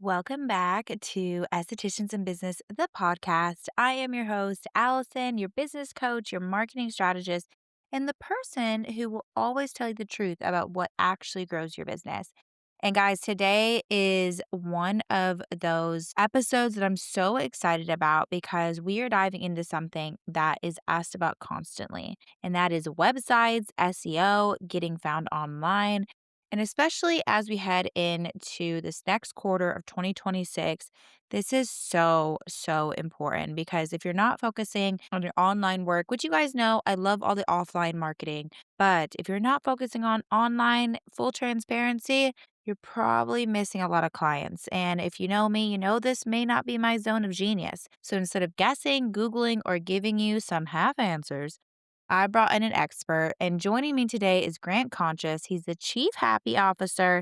Welcome back to Estheticians in Business, the podcast. I am your host, Allison, your business coach, your marketing strategist, and the person who will always tell you the truth about what actually grows your business. And guys, today is one of those episodes that I'm so excited about because we are diving into something that is asked about constantly, and that is websites, SEO, getting found online. And especially as we head into this next quarter of 2026, this is so, so important because if you're not focusing on your online work, which you guys know, I love all the offline marketing, but if you're not focusing on online full transparency, you're probably missing a lot of clients. And if you know me, you know this may not be my zone of genius. So instead of guessing, Googling, or giving you some half answers, I brought in an expert, and joining me today is Grant Conscious. He's the Chief Happy Officer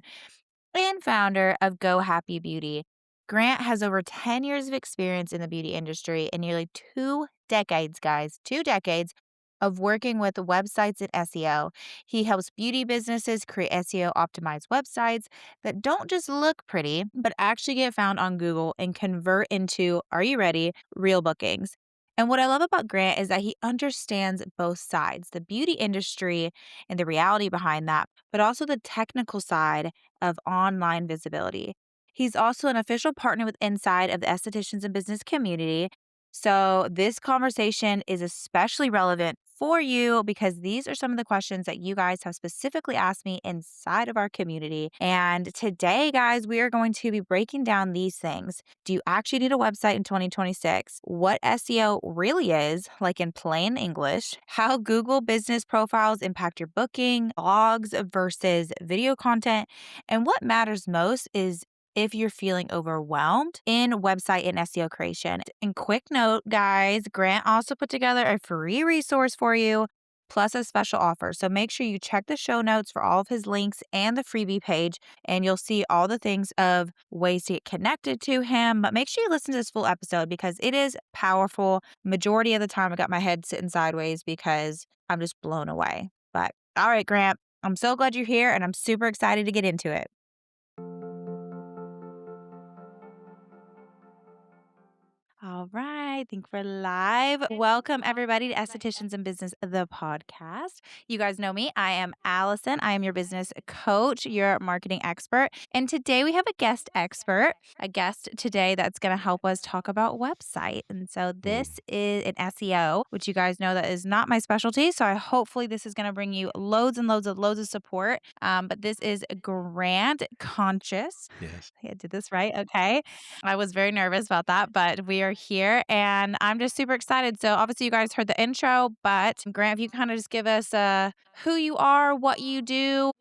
and founder of Go Happy Beauty. Grant has over 10 years of experience in the beauty industry and nearly 2 decades, guys, 2 decades of working with websites and SEO. He helps beauty businesses create SEO optimized websites that don't just look pretty, but actually get found on Google and convert into, are you ready, real bookings. And what I love about Grant is that he understands both sides, the beauty industry and the reality behind that, but also the technical side of online visibility. He's also an official partner with Inside of the Estheticians and Business community. So, this conversation is especially relevant for you because these are some of the questions that you guys have specifically asked me inside of our community. And today, guys, we are going to be breaking down these things. Do you actually need a website in 2026? What SEO really is, like in plain English, how Google business profiles impact your booking, blogs versus video content, and what matters most is if you're feeling overwhelmed in website and SEO creation. And quick note, guys, Grant also put together a free resource for you, plus a special offer. So make sure you check the show notes for all of his links and the freebie page, and you'll see all the things of ways to get connected to him. But make sure you listen to this full episode because it is powerful. Majority of the time, I got my head sitting sideways because I'm just blown away. But all right, Grant, I'm so glad you're here and I'm super excited to get into it. All right. Think we're live. Welcome, everybody, to Estheticians in Business, the podcast. You guys know me. I am Allison. I am your business coach, your marketing expert. And today we have a guest expert, a guest today that's going to help us talk about website. And so Mm. this is an SEO, which you guys know that is not my specialty. So hopefully this is going to bring you loads of support. But this is Grant Conscious. Yes. I did this right. Okay. I was very nervous about that, but we are here and I'm just super excited. So, obviously, you guys heard the intro, but Grant, if you kind of just give us who you are, what you do,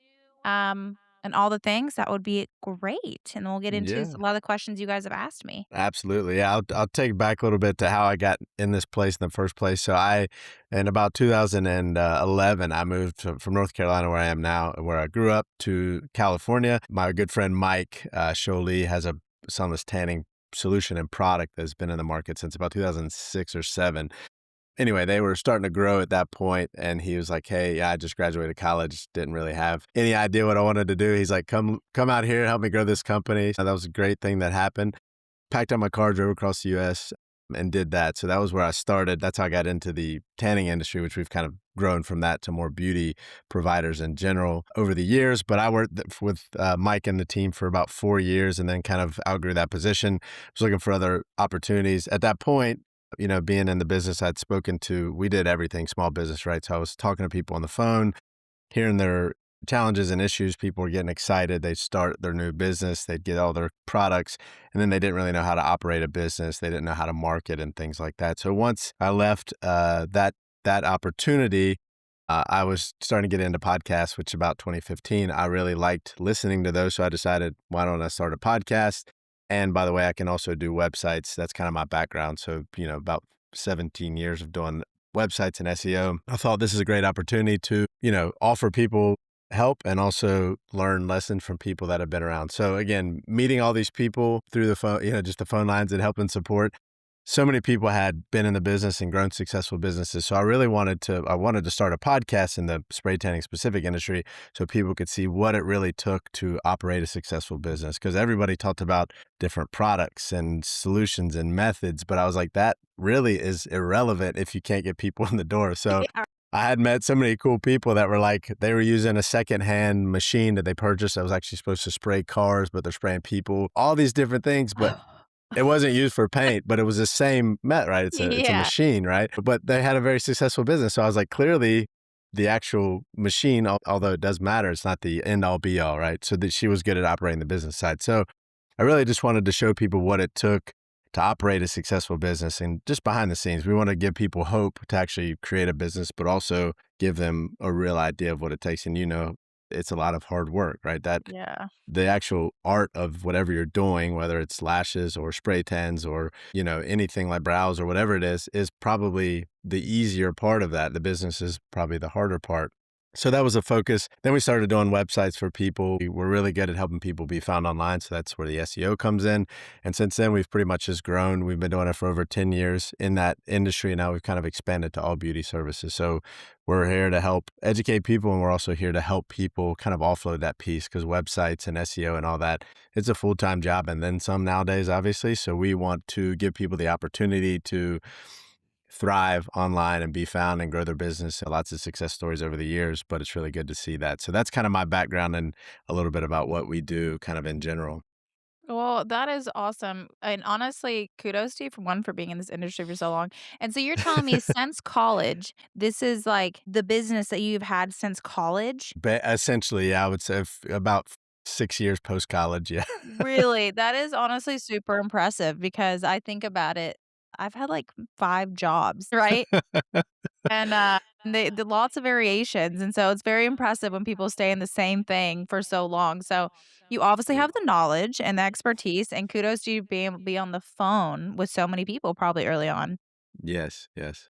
and all the things, that would be great. And we'll get into Yeah, a lot of the questions you guys have asked me. absolutely. Yeah, I'll take it back a little bit to how I got in this place in the first place. So in about 2011, I moved from North Carolina, where I am now, where I grew up, to California. My good friend Mike Sholee has a sunless tanning solution and product that's been in the market since about 2006 or seven. Anyway, they were starting to grow at that point, and he was like, "Hey, yeah, I just graduated college, didn't really have any idea what I wanted to do." He's like, "Come out here, help me grow this company." So that was a great thing that happened. Packed up my car, drove across the U.S. and did that. So that was where I started. That's how I got into the tanning industry, which we've kind of grown from that to more beauty providers in general over the years. But I worked with Mike and the team for about 4 years, and then kind of outgrew that position. Was looking for other opportunities. At that point, being in the business we did everything small business, right? So I was talking to people on the phone, hearing their challenges and issues. People were getting excited. They'd start their new business. They'd get all their products, and then they didn't really know how to operate a business. They didn't know how to market and things like that. So once I left that opportunity, I was starting to get into podcasts, which about 2015, I really liked listening to those. So I decided, why don't I start a podcast? And by the way, I can also do websites. That's kind of my background. So, about 17 years of doing websites and SEO. I thought this is a great opportunity to, offer people help and also learn lessons from people that have been around. So again, meeting all these people through the phone, just the phone lines and help and support. so many people had been in the business and grown successful businesses. So I wanted to start a podcast in the spray tanning specific industry so people could see what it really took to operate a successful business. Because everybody talked about different products and solutions and methods, but I was like, that really is irrelevant if you can't get people in the door. So Yeah. I had met so many cool people that were like, they were using a secondhand machine that they purchased that was actually supposed to spray cars, but they're spraying people, all these different things. But it wasn't used for paint, but it was the same right? It's a Yeah. machine, right? But they had a very successful business. So I was like, clearly the actual machine, although it does matter, it's not the end all be all, right? So that she was good at operating the business side. So I really just wanted to show people what it took to operate a successful business and just behind the scenes. We want to give people hope to actually create a business, but also give them a real idea of what it takes. And it's a lot of hard work, right? That Yeah. the actual art of whatever you're doing, whether it's lashes or spray tans or, anything like brows or whatever it is probably the easier part of that. The business is probably the harder part. So that was a focus. Then we started doing websites for people. We're really good at helping people be found online. So that's where the SEO comes in. And since then, we've pretty much just grown. We've been doing it for over 10 years in that industry. And now we've kind of expanded to all beauty services. So we're here to help educate people. And we're also here to help people kind of offload that piece because websites and SEO and all that, it's a full-time job and then some nowadays, obviously. So we want to give people the opportunity to thrive online and be found and grow their business. Lots of success stories over the years, but it's really good to see that. So that's kind of my background and a little bit about what we do kind of in general. Well, that is awesome. And honestly, kudos to you for one for being in this industry for so long. And so you're telling me since college, this is like the business that you've had since college? But essentially, yeah, I would say about 6 years post college. Yeah. Really? That is honestly super impressive because I think about it, I've had like 5 jobs, right? And, the lots of variations, and so it's very impressive when people stay in the same thing for so long. So, you obviously have the knowledge and the expertise, and kudos to you being able to be on the phone with so many people probably early on. Yes. Yes.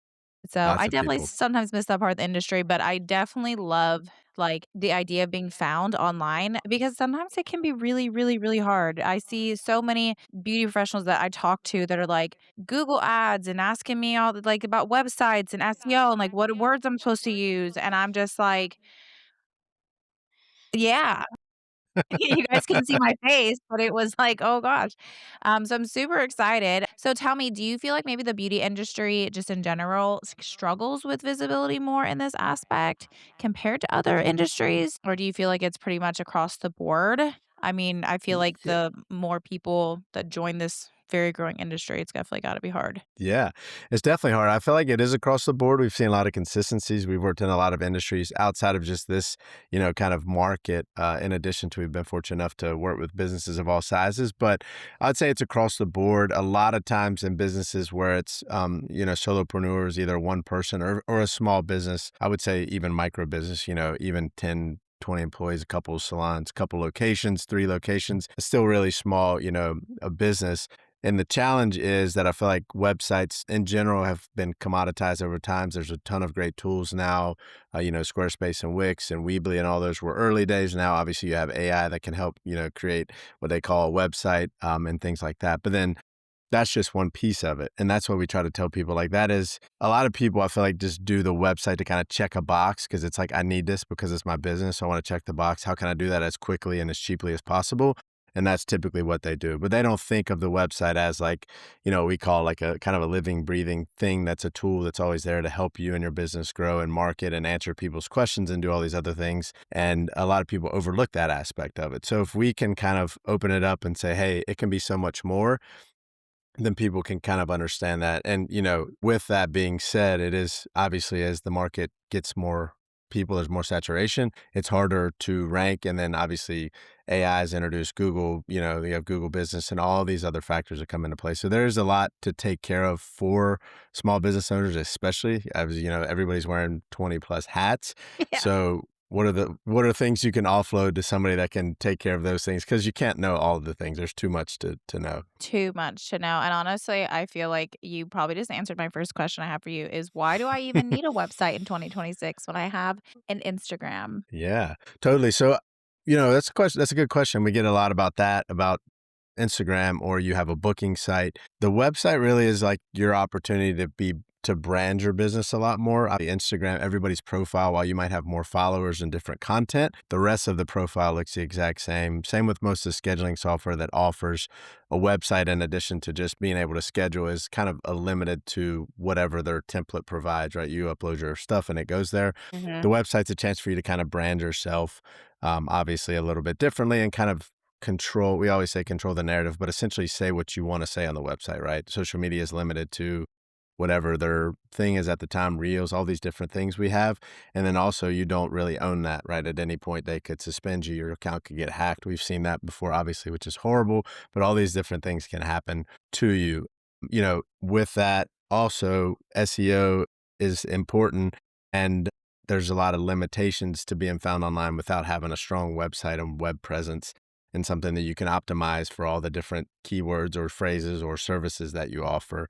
So, Lots I of definitely people. sometimes miss that part of the industry, but I definitely love, like, the idea of being found online because sometimes it can be really, really, really hard. I see so many beauty professionals that I talk to that are like, Google Ads and asking me all the like, about websites and SEO and, like, what words I'm supposed to use, and I'm just like, "Yeah." You guys couldn't see my face, but it was like, "Oh gosh." So I'm super excited. So tell me, do you feel like maybe the beauty industry, just in general, struggles with visibility more in this aspect compared to other industries? Or do you feel like it's pretty much across the board? I mean, I feel like Yeah. the more people that join this very growing industry, it's definitely gotta be hard. Yeah, it's definitely hard. I feel like it is across the board. We've seen a lot of consistencies. We've worked in a lot of industries outside of just this, kind of market. In addition to, we've been fortunate enough to work with businesses of all sizes. But I'd say it's across the board. A lot of times in businesses where it's, solopreneurs, either one person or a small business. I would say even micro business. Even 10, 20 employees, a couple of salons, a couple locations, 3 locations. It's still really small, a business. And the challenge is that I feel like websites in general have been commoditized over time. There's a ton of great tools now, Squarespace and Wix and Weebly and all those were early days. Now, obviously, you have AI that can help, create what they call a website and things like that. But then that's just one piece of it. And that's what we try to tell people. Like that is a lot of people, I feel like just do the website to kind of check a box because it's like, I need this because it's my business. So I want to check the box. How can I do that as quickly and as cheaply as possible? And that's typically what they do. But they don't think of the website as like, we call like a kind of a living, breathing thing that's a tool that's always there to help you and your business grow and market and answer people's questions and do all these other things. And a lot of people overlook that aspect of it. So if we can kind of open it up and say, hey, it can be so much more, then people can kind of understand that. And, with that being said, it is obviously as the market gets more people, there's more saturation, it's harder to rank. And then obviously AI has introduced Google, you have Google Business and all these other factors that come into play. So there's a lot to take care of for small business owners, especially as, everybody's wearing 20 plus hats. Yeah. So what are things you can offload to somebody that can take care of those things? Because you can't know all of the things. There's too much to know. Too much to know, and honestly, I feel like you probably just answered my first question I have for you is why do I even need a website in 2026 when I have an Instagram? Yeah, totally. So, that's a question. That's a good question. We get a lot about that, about Instagram or you have a booking site, the website really is like your opportunity to brand your business a lot more. On the Instagram, everybody's profile, while you might have more followers and different content, the rest of the profile looks the exact same. Same with most of the scheduling software that offers a website in addition to just being able to schedule is kind of limited to whatever their template provides, right? You upload your stuff and it goes there. The Mhm. website's a chance for you to kind of brand yourself, obviously a little bit differently and kind of control. We always say control the narrative, but essentially say what you want to say on the website, right? Social media is limited to whatever their thing is at the time, reels, all these different things we have. And then also you don't really own that, right? At any point they could suspend you, your account could get hacked. We've seen that before, obviously, which is horrible, but all these different things can happen to you. With that, also SEO is important and there's a lot of limitations to being found online without having a strong website and web presence and something that you can optimize for all the different keywords or phrases or services that you offer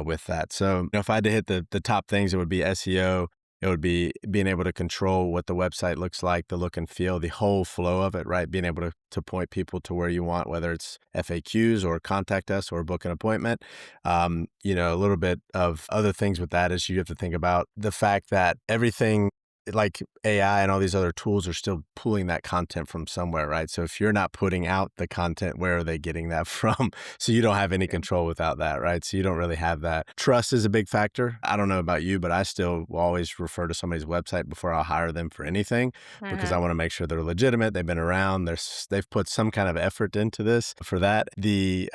with that. So, if I had to hit the top things, it would be SEO. It would be being able to control what the website looks like, the look and feel, the whole flow of it, right? Being able to point people to where you want, whether it's FAQs or contact us or book an appointment. A little bit of other things with that is you have to think about the fact that everything like AI and all these other tools are still pulling that content from somewhere, right? So if you're not putting out the content, where are they getting that from? So you don't have any True. control without that, right? So you don't really have that. Trust is a big factor. I don't know about you, but I still will always refer to somebody's website before I'll hire them for anything because I Mhm. want to make sure they're legitimate. They've been around. They've put some kind of effort into this. For that, the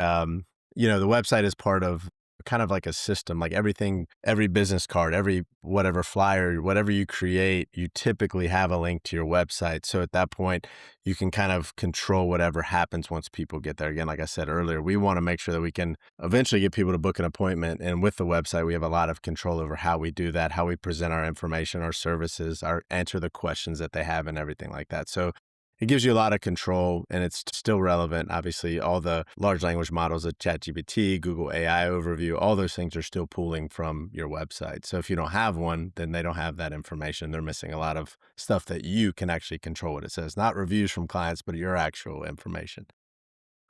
website is part of kind of like a system, like everything, every business card, every whatever flyer, whatever you create, you typically have a link to your website. So at that point, you can kind of control whatever happens once people get there. Again, like I said earlier, we want to make sure that we can eventually get people to book an appointment. And with the website, we have a lot of control over how we do that, how we present our information, our services, our answer the questions that they have and everything like that. So it gives you a lot of control and it's still relevant. Obviously, all the large language models of ChatGPT, Google AI overview, all those things are still pulling from your website. So if you don't have one, then they don't have that information. They're missing a lot of stuff that you can actually control what it says, not reviews from clients, but your actual information.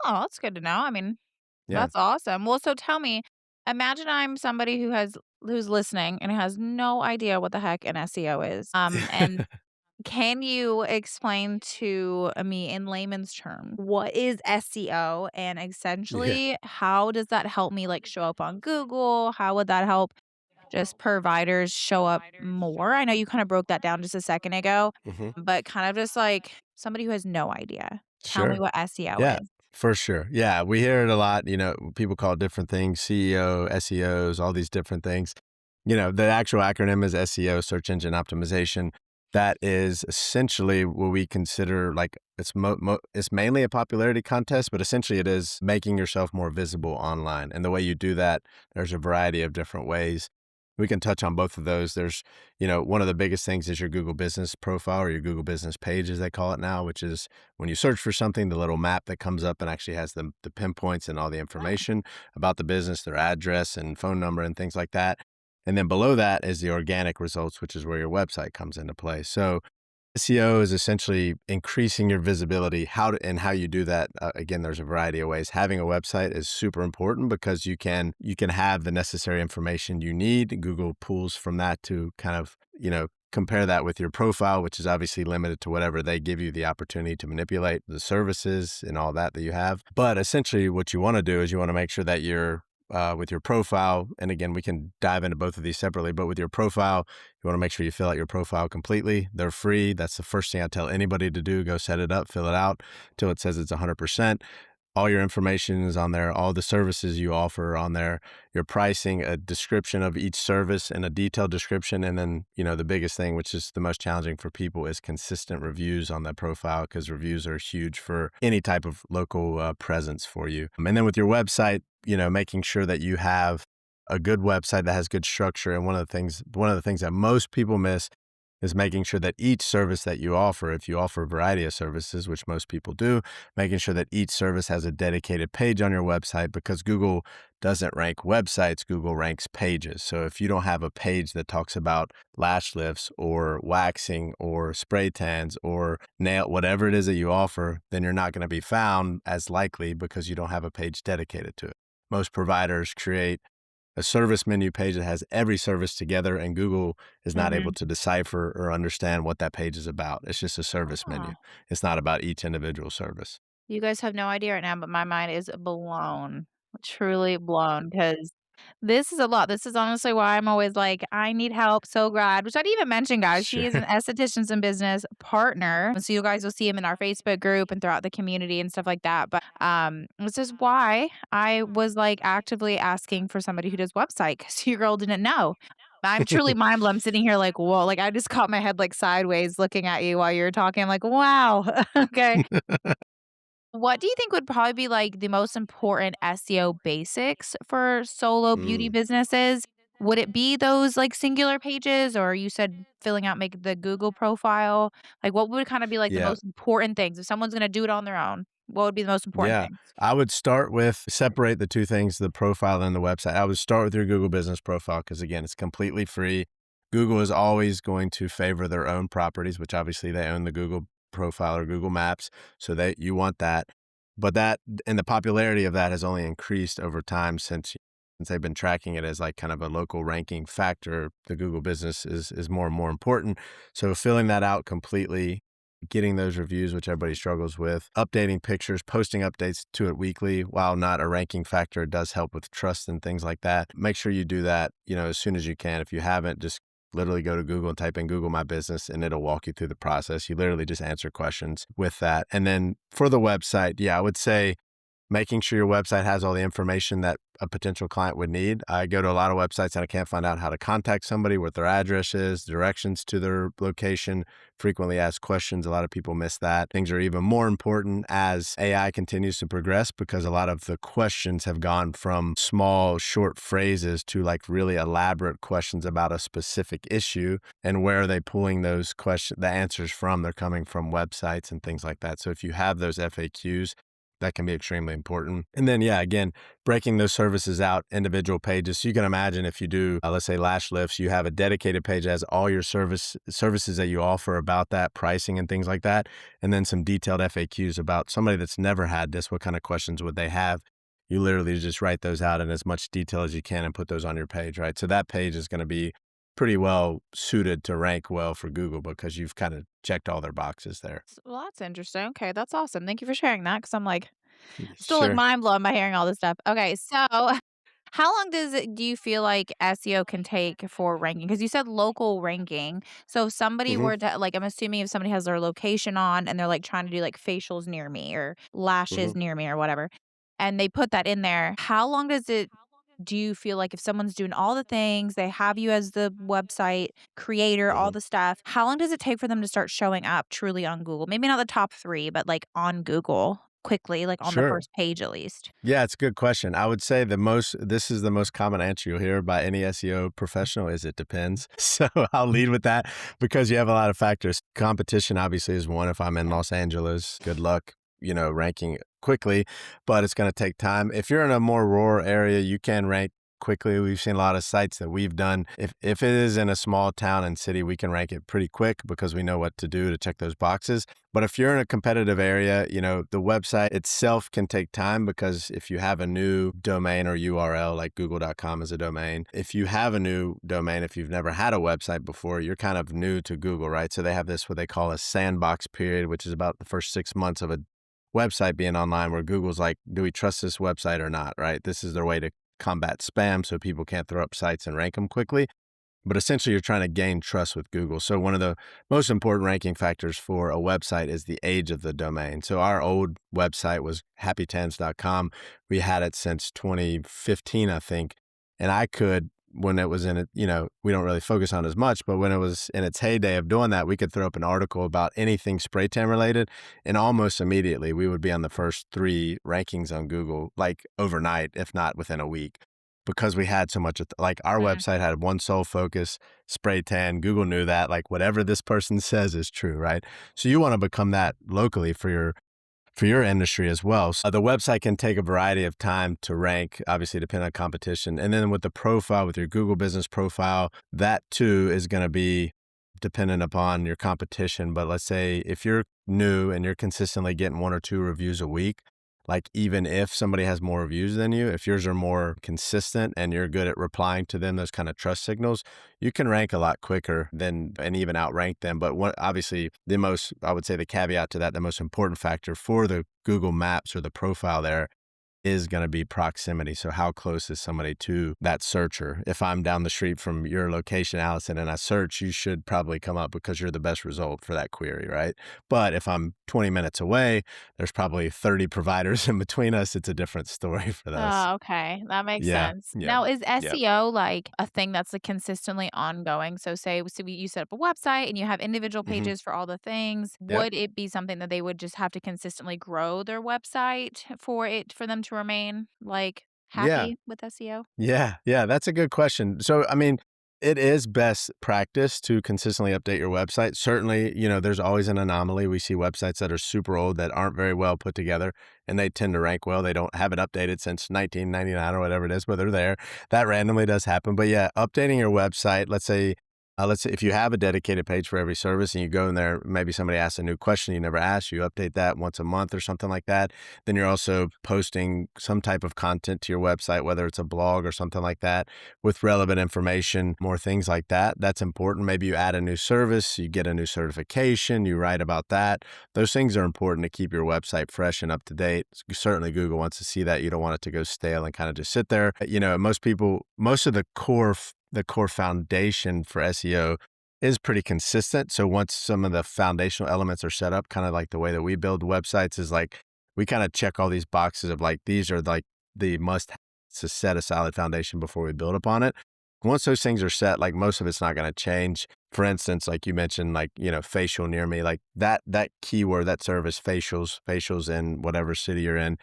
Oh, that's good to know. I mean, Yeah. that's awesome. Well, so tell me, imagine I'm somebody who's listening and has no idea what the heck an SEO is. And can you explain to me in layman's terms what is SEO and Yeah. essentially how does that help me like show up on Google? How would that help just providers show up more? I know you kind of broke that down just a second ago, hmm but kind of just like somebody who has no idea. Tell me Sure. what SEO Yeah, is. for sure. Yeah, we hear it a lot. People call it different things, CEO, SEOs, all these different things. The actual acronym is SEO, search engine optimization. That is essentially what we consider like it's mainly a popularity contest, but essentially it is making yourself more visible online. And the way you do that, there's a variety of different ways. We can touch on both of those. One of the biggest things is your Google business profile or your Google business page, as they call it now, which is when you search for something, the little map that comes up and actually has the pinpoints and all the Oh, information about the business, their address and phone number and things like that. And then below that is the organic results, which is where your website comes into play. So SEO is essentially increasing your visibility. And how you do that, again, there's a variety of ways. Having a website is super important because you can have the necessary information you need. Google pulls from that to kind of, compare that with your profile, which is obviously limited to whatever they give you the opportunity to manipulate the services and all that you have. But essentially what you want to do is you want to make sure that you're with your profile. And again, we can dive into both of these separately, but with your profile, you want to make sure you fill out your profile completely. They're free. That's the first thing I tell anybody to do. Go set it up, fill it out till it says it's 100%. All your information is on there. All the services you offer are on there. Your pricing, a description of each service and a detailed description. And then, the biggest thing, which is the most challenging for people, is consistent reviews on that profile because reviews are huge for any type of local presence for you. And then with your website, making sure that you have a good website that has good structure. And one of the things that most people miss is making sure that each service that you offer, if you offer a variety of services, which most people do, making sure that each service has a dedicated page on your website, because Google doesn't rank websites, Google ranks pages. So if you don't have a page that talks about lash lifts or waxing or spray tans or nail, whatever it is that you offer, then you're not going to be found as likely because you don't have a page dedicated to it. Most providers create a service menu page that has every service together, and Google is not able Mhm. to decipher or understand what that page is about. It's just a service menu. Oh. It's not about each individual service. You guys have no idea right now, but my mind is blown, truly blown, because this is a lot. This is honestly why I'm always like, "I need help so bad," which I didn't even mention, guys. He is Sure. an Estheticians in Business partner, so you guys will see him in our Facebook group and throughout the community and stuff like that, but, this is why I was, like, actively asking for somebody who does website, because your girl didn't know. I'm truly mind blown. I'm sitting here like, "Whoa," like, I just caught my head, like, sideways looking at you while you were talking. I'm like, "Wow." Okay. What do you think would probably be, like, the most important SEO basics for solo beauty Mm, businesses? Would it be those, like, singular pages, or you said filling out make the Google profile? Like, what would kinda be, like, the yeah. most important things? If someone's gonna do it on their own, what would be the most important Yeah, things? I would start with separate the two things, the profile and the website. I would start with your Google Business Profile because, again, it's completely free. Google is always going to favor their own properties, which obviously they own the Google profile or Google Maps, so that you want that. But that and the popularity of that has only increased over time since they've been tracking it as like kind of a local ranking factor. The Google Business is more and more important. So filling that out completely, getting those reviews, which everybody struggles with, updating pictures, posting updates to it weekly. While not a ranking factor, it does help with trust and things like that. Make sure you do that, as soon as you can. If you haven't, just literally go to Google and type in Google My Business and it'll walk you through the process. You literally just answer questions with that. And then for the website, yeah, I would say making sure your website has all the information that a potential client would need. I go to a lot of websites and I can't find out how to contact somebody, what their address is, directions to their location, frequently asked questions. A lot of people miss that. Things are even more important as AI continues to progress because a lot of the questions have gone from small, short phrases to like really elaborate questions about a specific issue. And where are they pulling those questions, the answers from? They're coming from websites and things like that. So if you have those FAQs, that can be extremely important. And then, yeah, again, breaking those services out, individual pages. So you can imagine if you do, let's say lash lifts, you have a dedicated page that has all your services that you offer about that, pricing and things like that. And then some detailed FAQs about somebody that's never had this, what kind of questions would they have? You literally just write those out in as much detail as you can and put those on your page, right? So that page is going to be pretty well suited to rank well for Google because you've kind of checked all their boxes there. Well, that's interesting. Okay, that's awesome. Thank you for sharing that, because 'cause I'm, like, still, like, Sure. mind blown by hearing all this stuff. Okay, so how long do you feel like SEO can take for ranking? Because you said local ranking. So if somebody Hmm. were to, like, I'm assuming if somebody has their location on and they're, like, trying to do, like, facials near me or Hmm. lashes near me or whatever, and they put that in there, how long do you feel like if someone's doing all the things, they have you as the website creator, all Hmm. the stuff, how long does it take for them to start showing up truly on Google? Maybe not the top 3, but, like, on Google quickly, like, on the Sure. first page at least? Yeah, it's a good question. I would say this is the most common answer you'll hear by any SEO professional is it depends. So I'll lead with that because you have a lot of factors. Competition obviously is one. If I'm in Los Angeles, good luck, ranking quickly, but it's going to take time. If you're in a more rural area, you can rank quickly. We've seen a lot of sites that we've done. If it is in a small town and city, we can rank it pretty quick because we know what to do to check those boxes. But if you're in a competitive area, the website itself can take time because if you have a new domain or URL, like google.com is a domain, if you have a new domain, if you've never had a website before, you're kind of new to Google, right? So they have this, what they call a sandbox period, which is about the first 6 months of a website being online where Google's like, do we trust this website or not, right? This is their way to combat spam so people can't throw up sites and rank them quickly. But essentially, you're trying to gain trust with Google. So one of the most important ranking factors for a website is the age of the domain. So our old website was happytans.com. We had it since 2015, I think. And I could, when it was in it, we don't really focus on it as much, but when it was in its heyday of doing that, we could throw up an article about anything spray tan related. And almost immediately, we would be on the first 3 rankings on Google, like overnight, if not within a week. because we had so much like our Mm. website had one sole focus, spray tan. Google knew that, like whatever this person says is true, right? So you want to become that locally for your industry as well. So the website can take a variety of time to rank, obviously depending on competition. And then with the profile, with your Google business profile, that too is going to be dependent upon your competition. But let's say if you're new and you're consistently getting 1 or 2 reviews a week, like even if somebody has more reviews than you, if yours are more consistent and you're good at replying to them, those kind of trust signals, you can rank a lot quicker than and even outrank them. But what obviously the most, I would say the caveat to that, the most important factor for the Google Maps or the profile there is going to be proximity. So how close is somebody to that searcher? If I'm down the street from your location, Allison, and I search, you should probably come up because you're the best result for that query, right? But if I'm 20 minutes away, there's probably 30 providers in between us. It's a different story for us. Oh, okay, that makes Yeah. sense. Yeah. Now, is Yeah. SEO like a thing that's like consistently ongoing? So, you set up a website and you have individual Hmm. pages for all the things. Yep. Would it be something that they would just have to consistently grow their website for them to remain like Yeah. happy with SEO? Yeah, yeah, that's a good question. So, I mean, it is best practice to consistently update your website. Certainly, there's always an anomaly. We see websites that are super old that aren't very well put together and they tend to rank well. They don't have it updated since 1999 or whatever it is, but they're there. That randomly does happen. But yeah, updating your website, let's say if you have a dedicated page for every service and you go in there, maybe somebody asks a new question you never asked, you update that once a month or something like that. Then you're also posting some type of content to your website, whether it's a blog or something like that with relevant information, more things like that. That's important. Maybe you add a new service, you get a new certification, you write about that. Those things are important to keep your website fresh and up to date. Certainly Google wants to see that. You don't want it to go stale and kind of just sit there. Most of the core foundation for SEO is pretty consistent. So once some of the foundational elements are set up, kind of like the way that we build websites is like we kind of check all these boxes of like these are like the must to set a solid foundation before we build upon it. Once those things are set, like most of it's not going to change. For instance, like you mentioned, like, facial near me, like that keyword, that service, facials in whatever city you're in,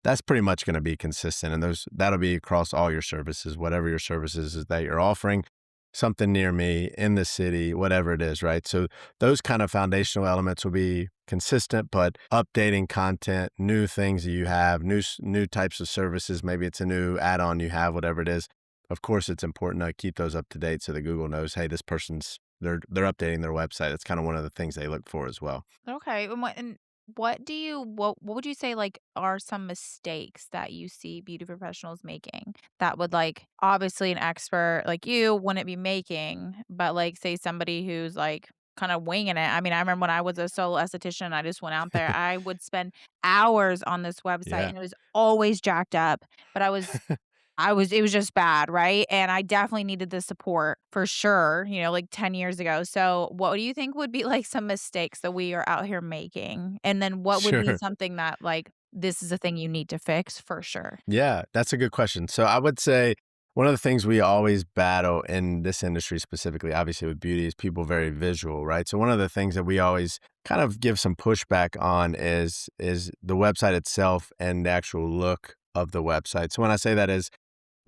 that's pretty much going to be consistent. And that'll be across all your services, whatever your services is that you're offering, something near me in the city, whatever it is, right? So those kind of foundational elements will be consistent, but updating content, new things that you have, new types of services, maybe it's a new add-on you have, whatever it is. Of course, it's important to keep those up to date so that Google knows, hey, this person's they're updating their website. It's kind of one of the things they look for as well. Okay, what would you say, like, are some mistakes that you see beauty professionals making that would, like, obviously an expert like you wouldn't be making, but, like, say somebody who's, like, kinda winging it. I mean, I remember when I was a solo esthetician, I just went out there, I would spend hours on this website, Yeah. and it was always jacked up, but it was just bad, right? And I definitely needed the support for sure, like 10 years ago. So, what do you think would be like some mistakes that we are out here making? And then what would be Sure. something that like this is a thing you need to fix for sure? Yeah, that's a good question. So I would say one of the things we always battle in this industry specifically, obviously with beauty, is people very visual, right? So one of the things that we always kind of give some pushback on is the website itself and the actual look of the website. So when I say that is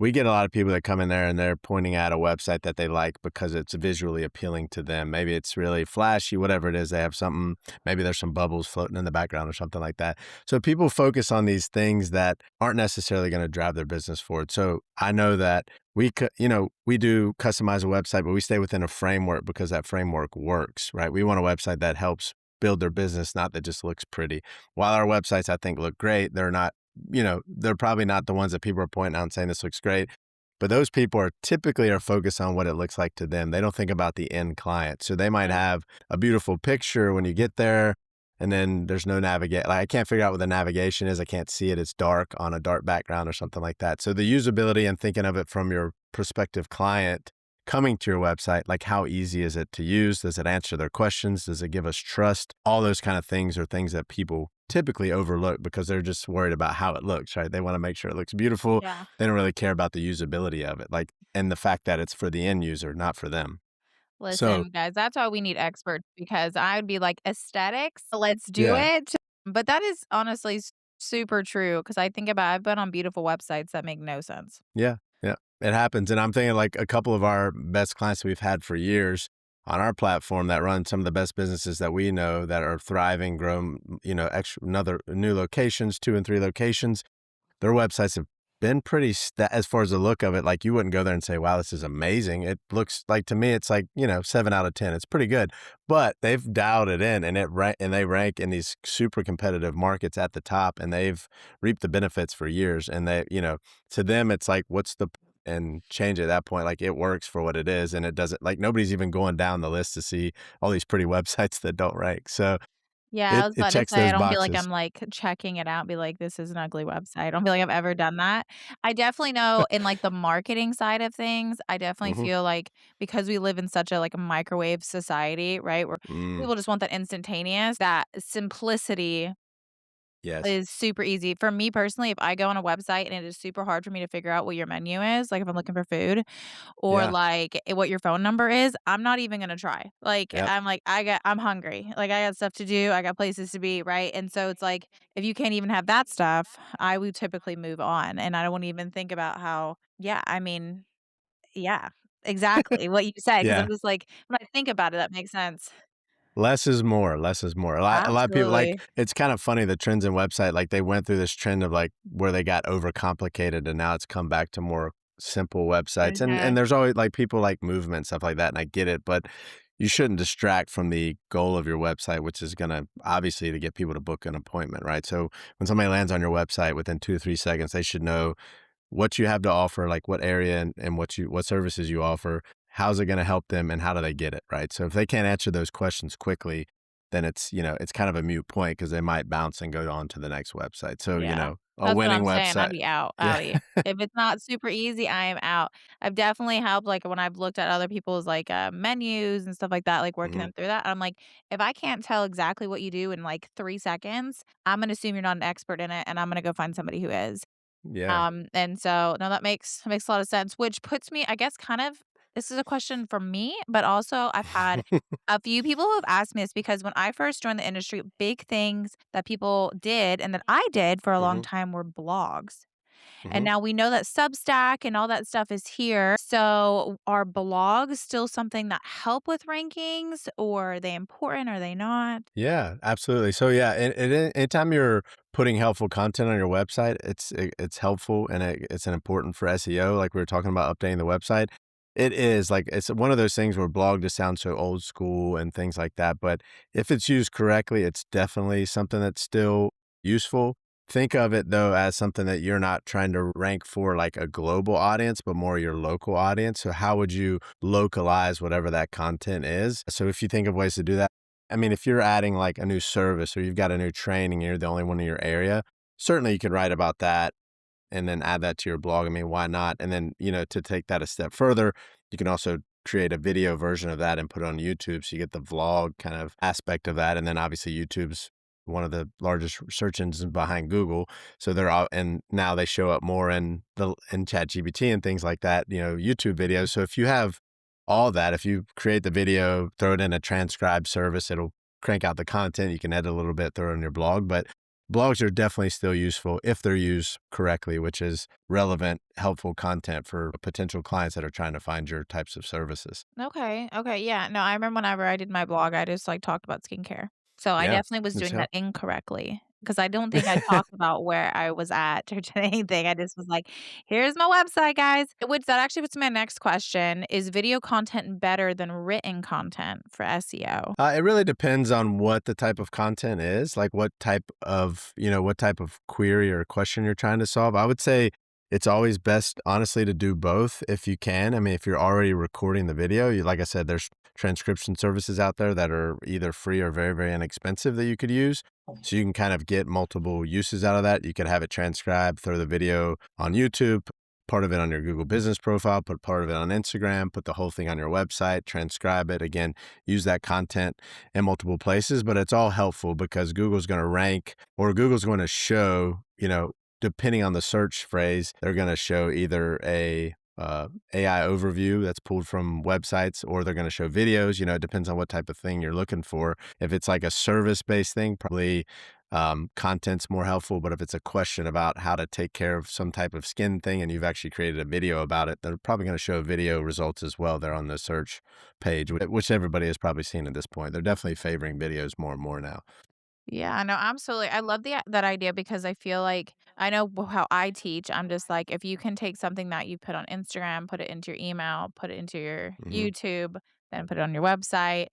we get a lot of people that come in there and they're pointing at a website that they like because it's visually appealing to them. Maybe it's really flashy, whatever it is. They have something, maybe there's some bubbles floating in the background or something like that. So people focus on these things that aren't necessarily going to drive their business forward. So I know that we do customize a website, but we stay within a framework because that framework works, right? We want a website that helps build their business, not that just looks pretty. While our websites I think look great, they're probably not the ones that people are pointing out and saying this looks great. But those people are typically focused on what it looks like to them. They don't think about the end client. So they might Mm. have a beautiful picture when you get there, and then there's no navigate. Like I can't figure out what the navigation is. I can't see it. It's dark on a dark background or something like that. So the usability and thinking of it from your prospective client coming to your website, like how easy is it to use? Does it answer their questions? Does it give us trust? All those kind of things are things that people typically overlook because they're just worried about how it looks, right? They want to make sure it looks beautiful. Yeah. They don't really care about the usability of it, like, and the fact that it's for the end user, not for them. So, Listen, guys, that's why we need experts because I'd be like, aesthetics, let's do yeah, it. But that is honestly super true because I've been on beautiful websites that make no sense. yeah, yeah. It happens, and I'm thinking, like, a couple of our best clients we've had for years on our platform that run some of the best businesses that we know that are thriving, grown, extra another new locations, 2 and 3 locations. Their websites have been pretty as far as the look of it, like, you wouldn't go there and say, "Wow, this is amazing." It looks like to me, it's like, 7 out of 10. It's pretty good, but they've dialed it in, and they rank in these super competitive markets at the top, and they've reaped the benefits for years, and to them, it's like, "What's the" and change at that point, like, it works for what it is, and it doesn't like, nobody's even going down the list to see all these pretty websites that don't rank, so Yeah, I it was it about to checks say, I those don't feel like boxes. I'm, like, checking it out and be like, "This is an ugly website." I don't feel like I've ever done that. I definitely know in, like, the marketing side of things, I definitely Mhm. feel like because we live in such a, like, a microwave society, right, where Mm. people just want that instantaneous, that simplicity Yes. is super easy. For me personally, if I go on a website and it is super hard for me to figure out what your menu is, like, if I'm looking for food or, Yeah. like, what your phone number is, I'm not even gonna try. Like, Yep. I'm hungry. Like, I got stuff to do, I got places to be, right? And so it's like, if you can't even have that stuff, I would typically move on, and I don't even think about how yeah, I mean, yeah, exactly what you said, because 'cause Yeah. I'm just like, when I think about it, that makes sense. Less is more, less is more. A lot of people like Absolutely. it's kind of funny the trends in website, like, they went through this trend of, like, where they got overcomplicated, and now it's come back to more simple websites, and Mhm. there's always, like, people like movement, stuff like that, and I get it, but you shouldn't distract from the goal of your website, which is gonna obviously to get people to book an appointment, right? So, when somebody lands on your website, within 2 to 3 seconds, they should know what you have to offer, like what area and what services you offer, how's it gonna help them, and how do they get it, right? So if they can't answer those questions quickly, then it's kind of a moot point because they might bounce and go on to the next website. So, Yeah. a That's what winning I'm saying, I'd website. be out, Yeah. outie. If it's not super easy, I am out. I've definitely helped, like, when I've looked at other people's, like, menus and stuff like that, like, working Mhm. them through that, I'm like, "If I can't tell exactly what you do in, like, 3 seconds, I'm gonna assume you're not an expert in it, and I'm gonna go find somebody who is." Yeah. And so, no, that makes a lot of sense, which puts me, I guess, kind of this is a question for me, but also I've had a few people who have asked me this because when I first joined the industry, big things that people did and that I did for a long Mhm. time were blogs. And Mhm. now we know that Substack and all that stuff is here. So are blogs still something that help with rankings, or are they important? Are they not? Yeah, absolutely. So yeah, anytime you're putting helpful content on your website, it's helpful and it's an important for SEO. Like we were talking about updating the website, it is like it's one of those things where blog just sounds so old school and things like that. But if it's used correctly, it's definitely something that's still useful. Think of it though as something that you're not trying to rank for like a global audience, but more your local audience. So how would you localize whatever that content is? So if you think of ways to do that. I mean, if you're adding like a new service or you've got a new training, and you're the only one in your area, certainly you could write about that and then add that to your blog. I mean, why not? And then, to take that a step further, you can also create a video version of that and put it on YouTube. So you get the vlog kind of aspect of that. And then obviously YouTube's one of the largest search engines behind Google. So they're all, and now they show up more in Chat GPT and things like that, YouTube videos. So if you have all that, if you create the video, throw it in a transcribed service, it'll crank out the content. You can edit a little bit, throw it on your blog. But blogs are definitely still useful if they're used correctly, which is relevant, helpful content for potential clients that are trying to find your types of services. Okay, okay, yeah, no, I remember whenever I did my blog, I just, like, talked about skincare. So I Yeah. definitely was And doing so that incorrectly because I don't think I talked about where I was at or did anything. I just was like, "Here's my website, guys." Which that actually was my next question, is video content better than written content for SEO? It really depends on what the type of content is, like what type of query or question you're trying to solve. I would say it's always best, honestly, to do both if you can. I mean, if you're already recording the video, like I said, there's transcription services out there that are either free or very, very inexpensive that you could use. So you can kind of get multiple uses out of that. You could have it transcribed, throw the video on YouTube, part of it on your Google business profile, put part of it on Instagram, put the whole thing on your website, transcribe it. Again, use that content in multiple places, but it's all helpful because Google's going to rank or Google's going to show, depending on the search phrase, they're going to show either a AI overview that's pulled from websites, or they're going to show videos. It depends on what type of thing you're looking for. If it's like a service based thing, probably content's more helpful. But if it's a question about how to take care of some type of skin thing and you've actually created a video about it, they're probably going to show video results as well there on the search page, which everybody has probably seen at this point. They're definitely favoring videos more and more now. Yeah, no, absolutely. I love that idea because I feel like I know how I teach. I'm just like, if you can take something that you put on Instagram, put it into your email, put it into your Hmm. YouTube, then put it on your website,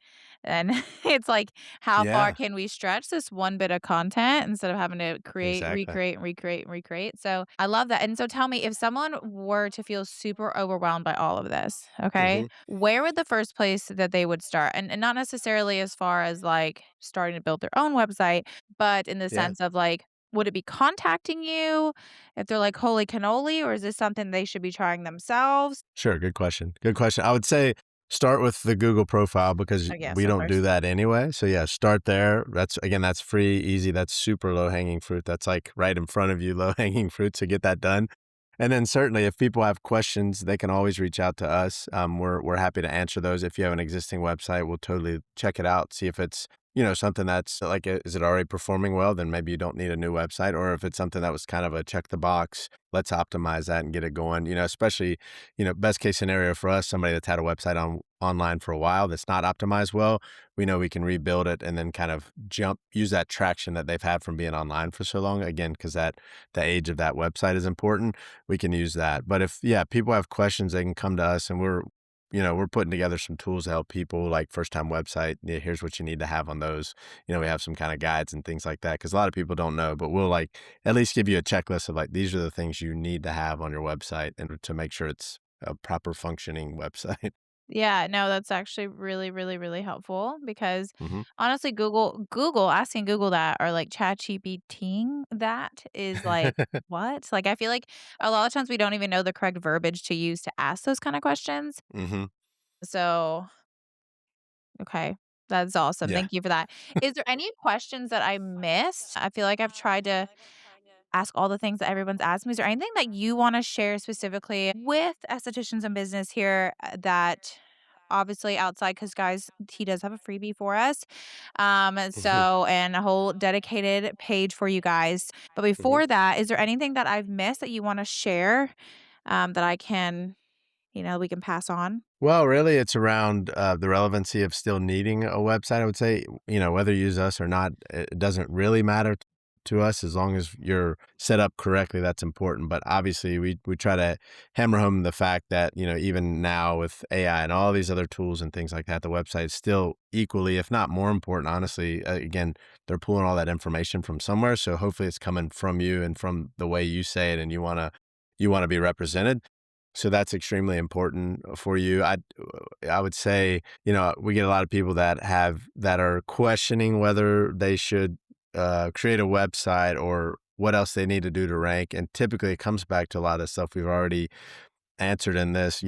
and it's like, how far Yeah, can we stretch this one bit of content instead of having to create, exactly. recreate, and recreate, and recreate? So I love that. And so tell me, if someone were to feel super overwhelmed by all of this, okay, Hmm. where would the first place that they would start? And not necessarily as far as like starting to build their own website, but in the Yeah. sense of like, would it be contacting you if they're like, holy cannoli, or is this something they should be trying themselves? Sure, good question. Good question. I would say start with the Google profile because Oh, yeah, we so don't do first. that anyway. So yeah, start there. That's again, that's free, easy. That's super low hanging fruit. That's like right in front of you, low hanging fruit to get that done. And then certainly, if people have questions, they can always reach out to us. We're happy to answer those. If you have an existing website, we'll totally check it out, see if it's something that's like, is it already performing well? Then maybe you don't need a new website. Or if it's something that was kind of a check the box, let's optimize that and get it going. Especially best case scenario for us, somebody that's had a website online for a while that's not optimized well, we know we can rebuild it and then kind of use that traction that they've had from being online for so long. Again, because the age of that website is important, we can use that. But if, yeah, people have questions, they can come to us and we're putting together some tools to help people like first time website. Yeah, here's what you need to have on those. We have some kind of guides and things like that because a lot of people don't know, but we'll like at least give you a checklist of like, these are the things you need to have on your website and to make sure it's a proper functioning website. Yeah, no, that's actually really, really, really helpful because Hmm. honestly, asking Google that or like ChatGPTing that is like, what? Like, I feel like a lot of times we don't even know the correct verbiage to use to ask those kind of questions. Hmm. So, okay, that's awesome. Yeah. Thank you for that. Is there any questions that I missed? I feel like I've tried to ask all the things that everyone's asked me. Is there anything that you wanna share specifically with estheticians in business here, that obviously outside, because guys, he does have a freebie for us, Hmm. and a whole dedicated page for you guys. But Hmm. before that, is there anything that I've missed that you wanna share, that I can we can pass on? Well, really, it's around the relevancy of still needing a website. I would say, whether you use us or not, it doesn't really matter to us as long as you're set up correctly. That's important. But obviously, we try to hammer home the fact that even now with AI and all these other tools and things like that, the website is still equally, if not more important. Honestly, again, they're pulling all that information from somewhere, so hopefully, it's coming from you and from the way you say it, and you want to be represented. So that's extremely important for you. I would say, we get a lot of people that are questioning whether they should create a website or what else they need to do to rank. And typically it comes back to a lot of stuff we've already answered in this.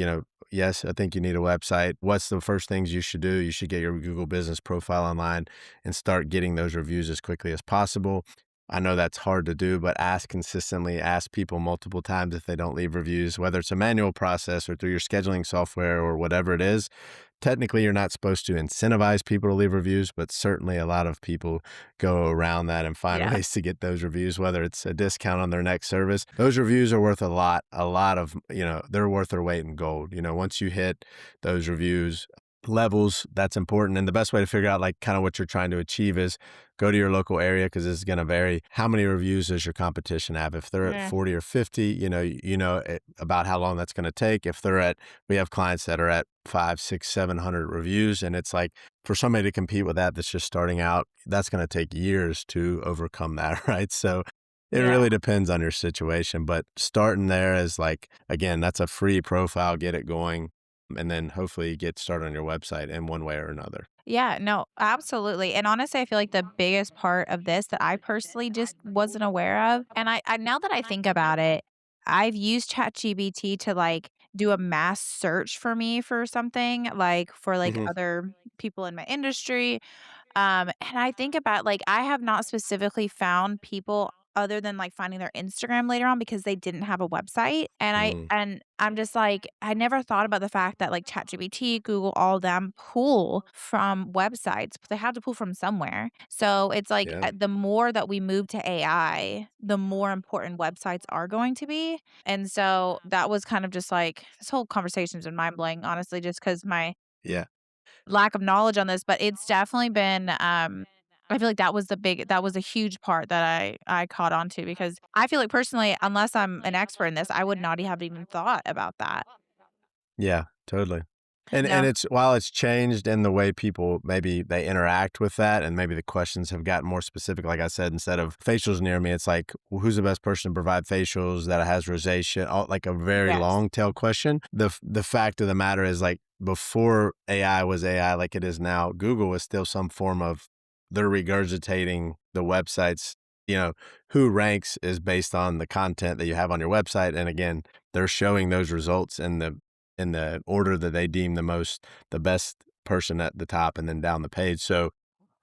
Yes, I think you need a website. What's the first things you should do? You should get your Google business profile online and start getting those reviews as quickly as possible. I know that's hard to do, but ask consistently, ask people multiple times if they don't leave reviews, whether it's a manual process or through your scheduling software or whatever it is. Technically, you're not supposed to incentivize people to leave reviews, but certainly a lot of people go around that and find Yeah. ways to get those reviews, whether it's a discount on their next service. Those reviews are worth a lot of, they're worth their weight in gold. Once you hit those reviews levels, that's important. And the best way to figure out like kind of what you're trying to achieve is go to your local area because this is going to vary. How many reviews does your competition have? If they're at Yeah. 40 or 50, about how long that's going to take. If we have clients that are at 5, 6, 700 reviews. And it's like for somebody to compete with that's just starting out, that's going to take years to overcome that. Right. So it Yeah. really depends on your situation, but starting there is like, again, that's a free profile, get it going, and then hopefully get started on your website in one way or another. Yeah, no, absolutely. And honestly, I feel like the biggest part of this that I personally just wasn't aware of, and I now that I think about it, I've used ChatGPT to like do a mass search for me for something, like for like Mhm. other people in my industry. And I think about like I have not specifically found people other than, like, finding their Instagram later on because they didn't have a website, Mm, and I'm just like, I never thought about the fact that, like, ChatGPT, Google, all them pull from websites, but they have to pull from somewhere. So, it's like, yeah. the more that we move to AI, the more important websites are going to be, and so that was kind of just like this whole conversation's been mind-blowing, honestly, just because my Yeah. lack of knowledge on this, but it's definitely been, I feel like that was a huge part that I caught on to because I feel like personally, unless I'm an expert in this, I would not have even thought about that. Yeah, totally. And No. it's while it's changed in the way people maybe they interact with that and maybe the questions have gotten more specific, like I said, instead of facials near me, it's like, well, who's the best person to provide facials that has rosacea? All, like a very Yes. long tail question. The fact of the matter is like before AI was AI like it is now, Google is still some form of they're regurgitating the websites. You know, who ranks is based on the content that you have on your website. And again, they're showing those results in the order that they deem the best person at the top and then down the page. So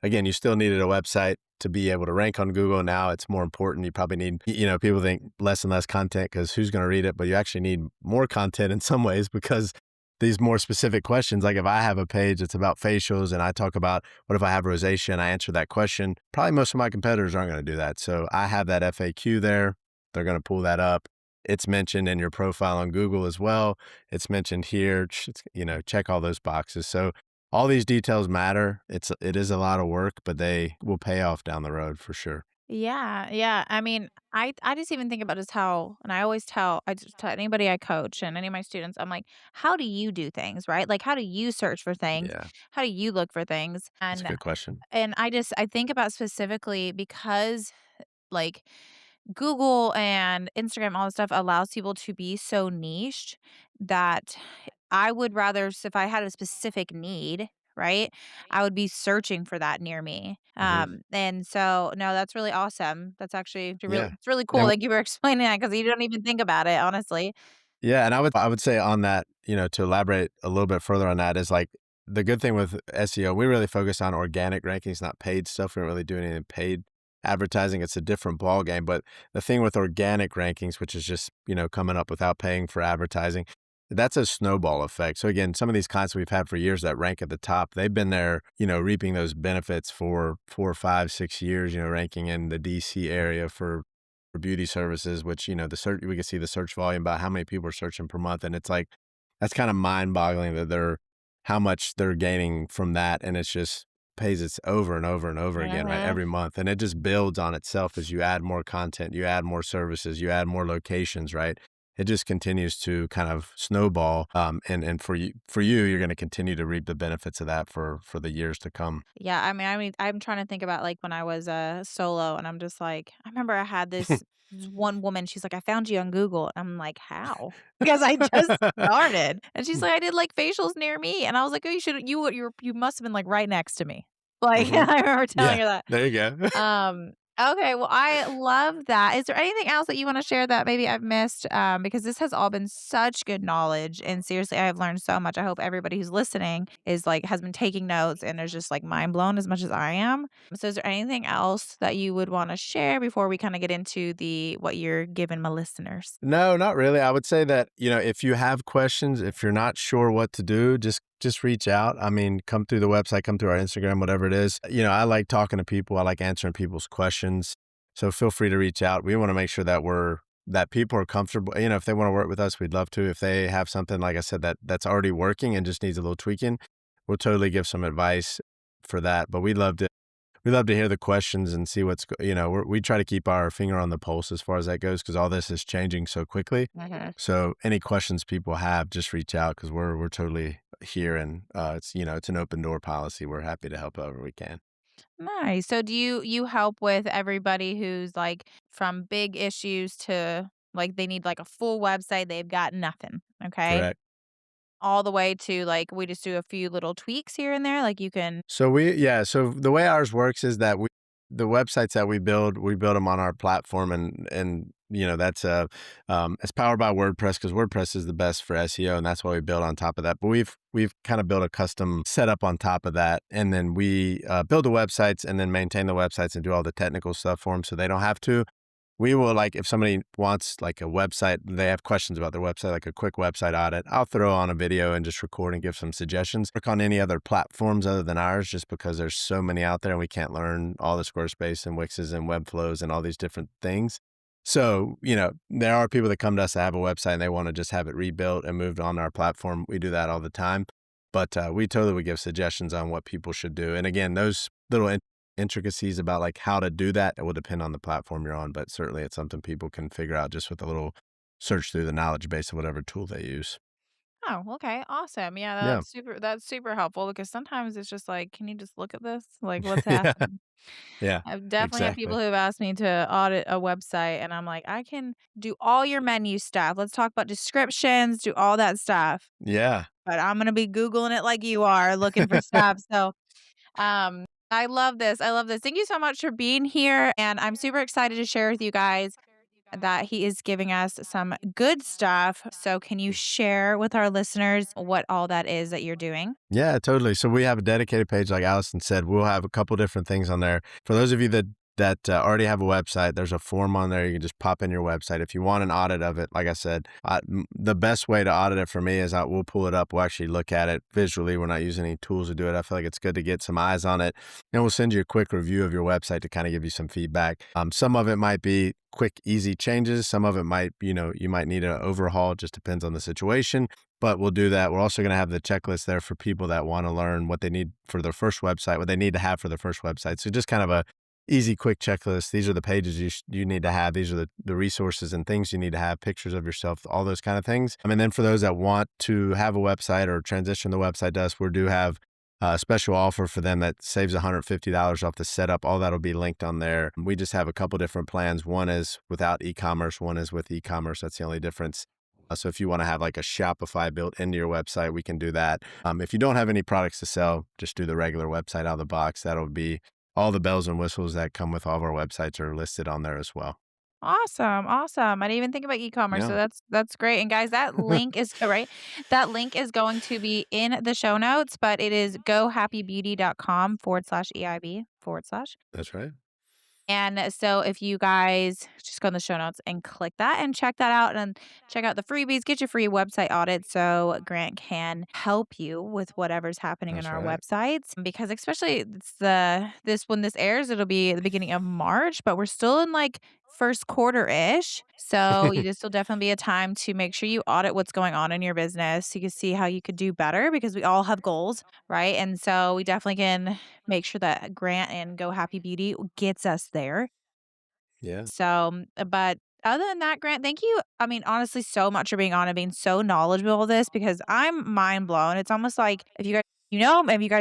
again, you still needed a website to be able to rank on Google. Now it's more important. You probably need, people think less and less content because who's going to read it? But you actually need more content in some ways because these more specific questions, like if I have a page that's about facials and I talk about what if I have rosacea and I answer that question, probably most of my competitors aren't going to do that. So I have that FAQ there. They're going to pull that up. It's mentioned in your profile on Google as well. It's mentioned here, check all those boxes. So all these details matter. It is a lot of work, but they will pay off down the road for sure. Yeah, yeah. I mean, I just even think about just how, and I just tell anybody I coach and any of my students, I'm like, how do you do things, right? Like, how do you search for things? Yeah, How do you look for things? that's a good question. And I think about specifically because like Google and Instagram, all this stuff allows people to be so niched that I would rather if I had a specific need, right? I would be searching for that near me. Hmm. And so no, that's really awesome. That's actually Yeah. it's really cool. And Thank you for explaining that because you don't even think about it, honestly. yeah, and I would say on that, to elaborate a little bit further on that is like the good thing with SEO, we really focus on organic rankings, not paid stuff. We don't really do anything paid advertising. It's a different ball game. But the thing with organic rankings, which is just, coming up without paying for advertising, that's a snowball effect. So again, some of these clients we've had for years that rank at the top, they've been there, reaping those benefits for 4, 5, 6 years, ranking in the DC area for beauty services, which, the search, we can see the search volume about how many people are searching per month. And it's like, that's kind of mind boggling that how much they're gaining from that. And it's just pays its over and over and over again, right? Uh-huh. Every month. And it just builds on itself as you add more content, you add more services, you add more locations, right? It just continues to kind of snowball. And for you, you're going to continue to reap the benefits of that for the years to come. Yeah, I mean, I'm trying to think about, like, when I was, solo, and I'm just like I remember I had this one woman, she's like, "I found you on Google." I'm like, "How?" Because I just started, and she's like, "I did, like, facials near me," and I was like, "Oh, you must have been, like, right next to me." Like, Hmm. I remember telling Yeah, her that. there you go. Okay, well, I love that. Is there anything else that you wanna share that maybe I've missed? Because this has all been such good knowledge, and seriously, I have learned so much. I hope everybody who's listening has been taking notes and is just, like, mind blown as much as I am. So is there anything else that you would wanna share before we kinda get into the what you're giving my listeners? No, not really. I would say that, if you have questions, if you're not sure what to do, just reach out. I mean, come through the website, come through our Instagram, whatever it is. I like talking to people. I like answering people's questions. So feel free to reach out. We want to make sure that people are comfortable. If they want to work with us, we'd love to. If they have something, like I said, that's already working and just needs a little tweaking, we'll totally give some advice for that. But we love to hear the questions and see we try to keep our finger on the pulse as far as that goes because all this is changing so quickly. Mhm. So any questions people have, just reach out because we're totally here and it's an open door policy. We're happy to help however we can. Nice. So do you help with everybody who's, like, from big issues to, like, they need, like, a full website, they've got nothing, okay? Correct. All the way to, like, we just do a few little tweaks here and there, like, you can So the way ours works is that the websites that we build them on our platform and that's it's powered by WordPress because WordPress is the best for SEO and that's why we build on top of that. But we've kind of built a custom setup on top of that, and then we build the websites and then maintain the websites and do all the technical stuff for them so they don't have to. We will, like, if somebody wants like a website, they have questions about their website, like a quick website audit, I'll throw on a video and just record and give some suggestions. Work on any other platforms other than ours, just because there's so many out there and we can't learn all the Squarespace and Wixes and Webflows and all these different things. So, there are people that come to us that have a website and they want to just have it rebuilt and moved on our platform. We do that all the time. But we totally would give suggestions on what people should do. And again, those little intricacies about like how to do that, it will depend on the platform you're on, but certainly it's something people can figure out just with a little search through the knowledge base of whatever tool they use. Oh, okay, awesome. Yeah, Yeah. that's super helpful because sometimes it's just like, "Can you just look at this? Like, what's Yeah. happening?" Yeah. I've definitely had people Exactly. who've asked me to audit a website, and I'm like, "I can do all your menu stuff. Let's talk about descriptions, do all that stuff, Yeah. but I'm gonna be Googling it like you are, looking for stuff." So, I love this. I love this. Thank you so much for being here, and I'm super excited to share with you guys that he is giving us some good stuff. So, can you share with our listeners what all that is that you're doing? Yeah, totally. So we have a dedicated page, like Allison said. We'll have a couple different things on there. For those of you that already have a website, there's a form on there. You can just pop in your website if you want an audit of it. Like I said, the best way to audit it for me is we'll pull it up. We'll actually look at it visually. We're not using any tools to do it. I feel like it's good to get some eyes on it, and we'll send you a quick review of your website to kind of give you some feedback. Some of it might be quick, easy changes. Some of it might, you might need an overhaul. It just depends on the situation. But we'll do that. We're also going to have the checklist there for people that want to learn what they need for their first website, what they need to have for their first website. So just kind of a easy, quick checklist. These are the pages you need to have. These are the resources and things you need to have, pictures of yourself, all those kind of things. And then for those that want to have a website or transition the website to us, we do have a special offer for them that saves $150 off the setup. All that'll be linked on there. We just have a couple different plans. One is without e-commerce. One is with e-commerce. That's the only difference. So if you want to have like a Shopify built into your website, we can do that. If you don't have any products to sell, just do the regular website out of the box. That'll be all the bells and whistles that come with all of our websites are listed on there as well. Awesome, awesome. I didn't even think about e-commerce, so Yeah. that's great. And guys, that link is right. That link is going to be in the show notes, but it is gohappybeauty.com/EIB forward slash. That's right. And so if you guys just go in the show notes and click that and check that out and check out the freebies, get your free website audit so Grant can help you with whatever's happening in That's our right. websites. Because especially it's this when this airs, it'll be at the beginning of March, but we're still in like first quarter-ish. So this will definitely be a time to make sure you audit what's going on in your business. You can see how you could do better because we all have goals, right? And so we definitely can make sure that Grant and Go Happy Beauty gets us there. Yeah. So, but other than that, Grant, thank you. I mean, honestly, so much for being on and being so knowledgeable of this because I'm mind blown. It's almost like if you guys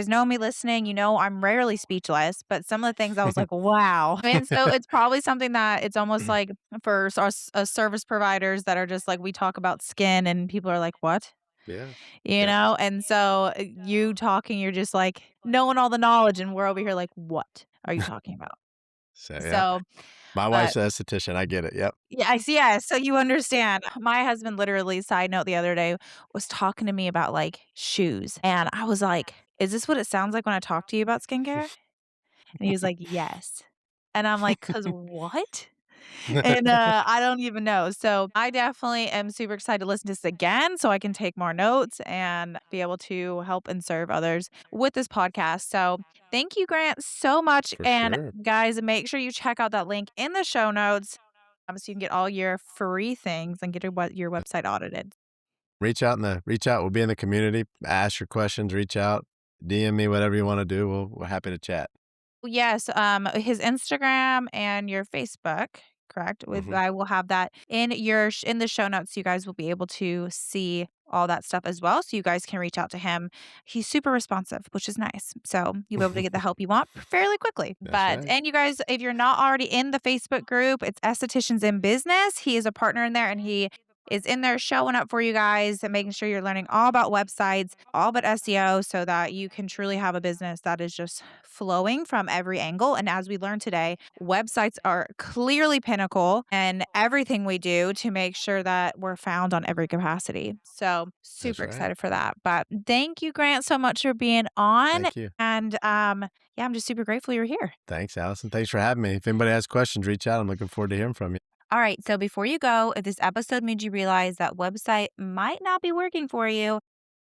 know me listening, I'm rarely speechless, but some of the things I was like, wow. I mean, so it's probably something that it's almost like for us service providers that are just like, we talk about skin and people are like, what? Yeah. You Yeah. know? And so you talking, you're just like knowing all the knowledge, and we're over here like, what are you talking about? So yeah. So, My but wife's an esthetician. I get it. Yep. yeah, I see, yeah, so you understand. My husband literally, side note, the other day was talking to me about, like, shoes, and I was like, "Is this what it sounds like when I talk to you about skincare?" And he was like, "Yes." And I'm like, "'Cause what?" And, I don't even know. So, I definitely am super excited to listen to this again so I can take more notes and be able to help and serve others with this podcast. So, thank you, Grant, so much, For and sure. guys, make sure you check out that link in the show notes, so you can get all your free things and get your website audited. Reach out. We'll be in the community. Ask your questions, reach out, DM me, whatever you want to do. We're happy to chat. Yes, his Instagram and your Facebook, correct? With Hmm. I will have that in in the show notes, so you guys will be able to see all that stuff as well, so you guys can reach out to him. He's super responsive, which is nice. So you'll be able to get the help you want fairly quickly. That's But right. and you guys, if you're not already in the Facebook group, it's Estheticians in Business. He is a partner in there, and he is in there showing up for you guys and making sure you're learning all about websites, all about SEO so that you can truly have a business that is just flowing from every angle. And as we learned today, websites are clearly pinnacle and everything we do to make sure that we're found on every capacity. So That's super right. excited for that. But thank you, Grant, so much for being on. Thank you. And yeah, I'm just super grateful you're here. Thanks, Allison. Thanks for having me. If anybody has questions, reach out. I'm looking forward to hearing from you. All right. So before you go, if this episode made you realize that website might not be working for you,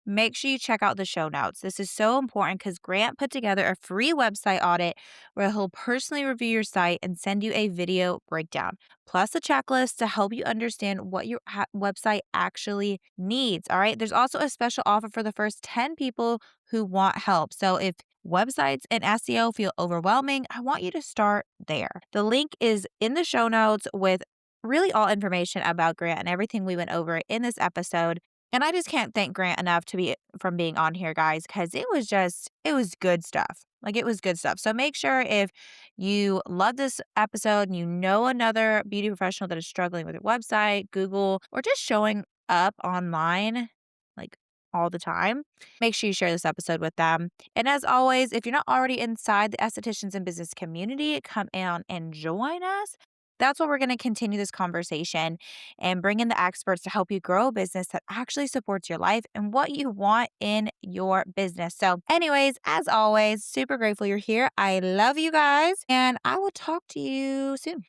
make sure you check out the show notes. This is so important because Grant put together a free website audit where he'll personally review your site and send you a video breakdown, plus a checklist to help you understand what your website actually needs. All right. There's also a special offer for the first 10 people who want help. So if websites and SEO feel overwhelming, I want you to start there. The link is in the show notes with really all information about Grant and everything we went over in this episode. And I just can't thank Grant enough to be from being on here, guys, because it was good stuff. Like it was good stuff. So make sure if you love this episode and you know another beauty professional that is struggling with their website, Google, or just showing up online like all the time, make sure you share this episode with them. And as always, if you're not already inside the estheticians and business community, come on and join us. That's where we're going to continue this conversation and bring in the experts to help you grow a business that actually supports your life and what you want in your business. So, anyways, as always, super grateful you're here. I love you guys, and I will talk to you soon.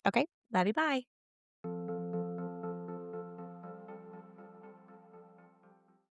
Okay, love you. Bye.